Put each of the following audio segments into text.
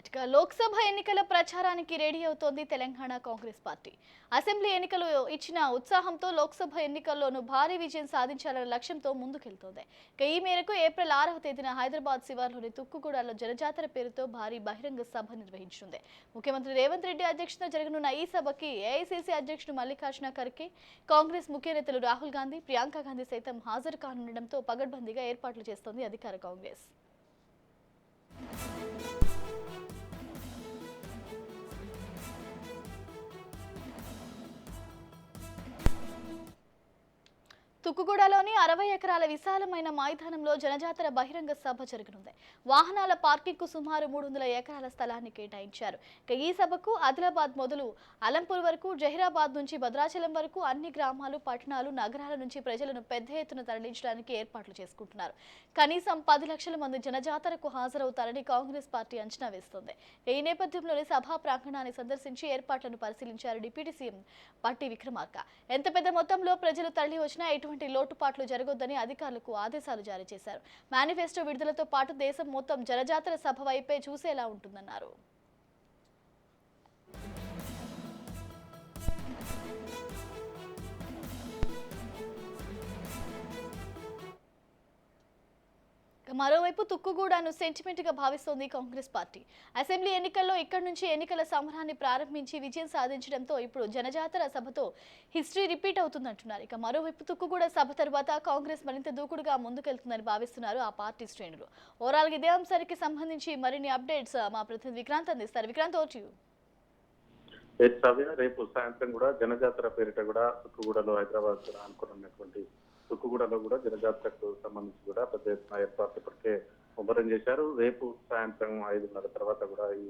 Right గా లోక్సభ ఎన్నికల ప్రచారానికి రెడీ అవుతోంది తెలంగాణ కాంగ్రెస్ పార్టీ. అసెంబ్లీ ఎన్నికలు ఇచ్చిన ఉత్సాహంతో లోక్సభ ఎన్నికల్లోనూ భారీ విజయం సాధించాలన్న లక్ష్యంతో ముందుకెళ్తోంది. ఈ మేరకు ఏప్రిల్ 6వ తేదీన హైదరాబాద్ శివార్లోని తుక్కుగూడలో జనజాతర పేరుతో భారీ బహిరంగ సభ నిర్వహించింది. ముఖ్యమంత్రి రేవంత్ రెడ్డి అధ్యక్షతన జరగనున్న ఈ సభకి ఏఐసీసీ అధ్యక్షుడు మల్లికార్జున ఖర్గే, కాంగ్రెస్ ముఖ్య నేతలు రాహుల్ గాంధీ, ప్రియాంక గాంధీ సైతం హాజరు కానుండటంతో పగడ్బందీగా ఏర్పాట్లు చేస్తోంది అధికార కాంగ్రెస్. తుక్కుగూడలోని 60 ఎకరాల విశాలమైన మైదానంలో జనజాతర బహిరంగ సభ జరగనుంది. వాహనాల పార్కింగ్ కు సుమారు 300 ఎకరాల స్థలాన్ని కేటాయించారు. ఈ సభకు ఆదిలాబాద్ మొదలు అలంపూర్ వరకు, జహీరాబాద్ నుంచి భద్రాచలం వరకు అన్ని గ్రామాలు, పట్టణాలు, నగరాల నుంచి ప్రజలను పెద్ద ఎత్తున తరలించడానికి ఏర్పాట్లు చేసుకుంటున్నారు. కనీసం 10 లక్షల మంది జనజాతరకు హాజరవుతారని కాంగ్రెస్ పార్టీ అంచనా వేస్తోంది. ఈ నేపథ్యంలోని సభా ప్రాంగణాన్ని సందర్శించి ఏర్పాట్లను పరిశీలించారు డిప్యూటీ సీఎం పట్టి విక్రమార్క. ఎంత పెద్ద మొత్తంలో ప్రజలు తరలి వచ్చినా ఎటువంటి లోటుపాట్లు జరగొద్దని అధికారులకు ఆదేశాలు జారీ చేశారు. మేనిఫెస్టో విడుదలతో పాటు దేశం మొత్తం జనజాతర సభ వైపే చూసేలా ఉంటుందన్నారు. మరోవైపు తుక్కుగూడను సెంటిమెంట్ గా భావిస్తోంది కాంగ్రెస్ పార్టీ. అసెంబ్లీ ఎన్నికల్లో ఇక్కడి నుంచి ఎన్నికల సమరాన్ని ప్రారంభించి విజయం సాధించడంతో ఇప్పుడు జనజాతర సభతో హిస్టరీ రిపీట్ అవుతుందంటున్నారు. మరోవైపు తుక్కుగూడ సభ తర్వాత కాంగ్రెస్ మరింత దూకుడుగా ముందుకెళ్తుందని భావిస్తున్నారు ఆ పార్టీ శ్రేణులు. ఓవరాల్ ఇదే అంశానికి సంబంధించి మరిన్ని అప్డేట్స్ మా ప్రతినిధి విక్రాంత్ అందిస్తారు. Vikrant, over to you. రేపు సాయంత్రం కూడా జనజాతర పేరిట కూడా తుక్కుగూడలో హైదరాబాద్ అనుకున్నటువంటి తుక్కుగూడలో కూడా జనజాతరకు సంబంధించి కూడా పెద్ద ఎత్తున ఏర్పాట్లు ఇప్పటికే ముమ్మరం చేశారు. రేపు సాయంత్రం 5:30 తర్వాత కూడా ఈ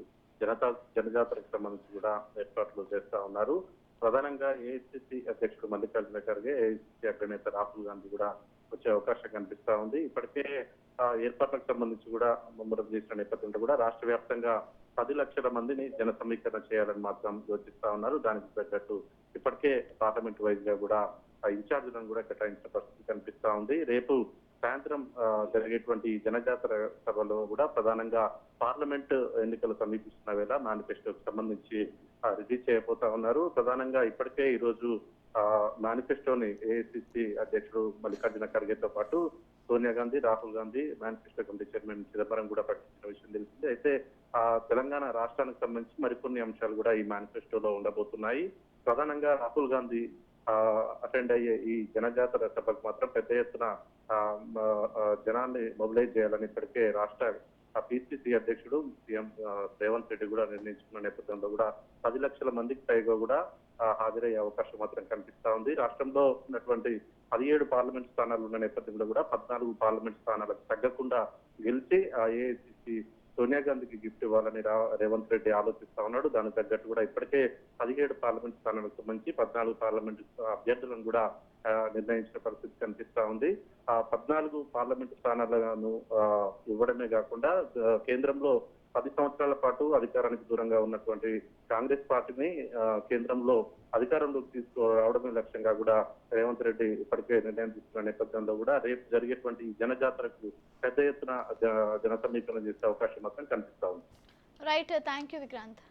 జనజాతరకు సంబంధించి కూడా ఏర్పాట్లు చేస్తా ఉన్నారు. ప్రధానంగా ఏఐసీసీ అధ్యక్షుడు మల్లికార్జున ఖర్గే, ఏఐసీసీ అగ్రనేత రాహుల్ గాంధీ కూడా వచ్చే అవకాశం కనిపిస్తా ఉంది. ఇప్పటికే ఏర్పాట్లకు సంబంధించి కూడా ముమ్మరం చేసిన నేపథ్యంలో కూడా రాష్ట్ర వ్యాప్తంగా 10 లక్షల మందిని జన సమీకరణ చేయాలని మాత్రం యోచిస్తా ఉన్నారు. దానికి తగ్గట్టు ఇప్పటికే పార్లమెంట్ వైజ్ గా కూడా ఇన్ఛార్జీలను కూడా కేటాయించిన పరిస్థితి కనిపిస్తా ఉంది. రేపు సాయంత్రం జరిగేటువంటి జనజాతర సభలో కూడా ప్రధానంగా పార్లమెంట్ ఎన్నికలు సమీపిస్తున్న వేళ మేనిఫెస్టోకి సంబంధించి రిలీజ్ చేయబోతా ఉన్నారు. ప్రధానంగా ఇప్పటికే ఈ రోజు మేనిఫెస్టోని ఏఐసీసీ అధ్యక్షుడు మల్లికార్జున ఖర్గేతో పాటు Sonia Gandhi, Rahul Gandhi, manifesto committee chairman Chidambaram కూడా ప్రకటించిన విషయం తెలిసింది. అయితే తెలంగాణ రాష్ట్రానికి సంబంధించి మరికొన్ని అంశాలు కూడా ఈ మేనిఫెస్టోలో ఉండబోతున్నాయి. ప్రధానంగా రాహుల్ గాంధీ అటెండ్ అయ్యే ఈ జనజాతర సభకు మాత్రం పెద్ద ఎత్తున జనాన్ని మొబిలైజ్ చేయాలని ఇప్పటికే రాష్ట్ర పిసిసి అధ్యక్షుడు సీఎం రేవంత్ రెడ్డి కూడా నిర్ణయించుకున్న నేపథ్యంలో కూడా 10 లక్షల మందికి పైగా కూడా హాజరయ్యే అవకాశం మాత్రం కనిపిస్తా ఉంది. రాష్ట్రంలో ఉన్నటువంటి 17 పార్లమెంట్ స్థానాలు ఉన్న నేపథ్యంలో కూడా 14 పార్లమెంట్ స్థానాలకు తగ్గకుండా గెలిచి ఏఐసీసీ సోనియా గాంధీకి గిఫ్ట్ ఇవ్వాలని రేవంత్ రెడ్డి ఆలోచిస్తా ఉన్నాడు. దానికి తగ్గట్టు కూడా ఇప్పటికే 17 పార్లమెంట్ స్థానాలకు సంబంధించి 14 పార్లమెంట్ అభ్యర్థులను కూడా నిర్ణయించిన పరిస్థితి కనిపిస్తా ఉంది. 14 పార్లమెంట్ స్థానాలను ఇవ్వడమే కాకుండా కేంద్రంలో 10 సంవత్సరాల పాటు అధికారానికి దూరంగా ఉన్నటువంటి కాంగ్రెస్ పార్టీని కేంద్రంలో అధికారంలోకి తీసుకురావడమే లక్ష్యంగా కూడా రేవంత్ రెడ్డి ఇప్పటికే నిర్ణయం తీసుకున్న నేపథ్యంలో కూడా రేపు జరిగేటువంటి జనజాతరకు పెద్ద ఎత్తున జన సమీకరణ చేసే అవకాశం మాత్రం కనిపిస్తా ఉంది. Right, thank you Vikrant.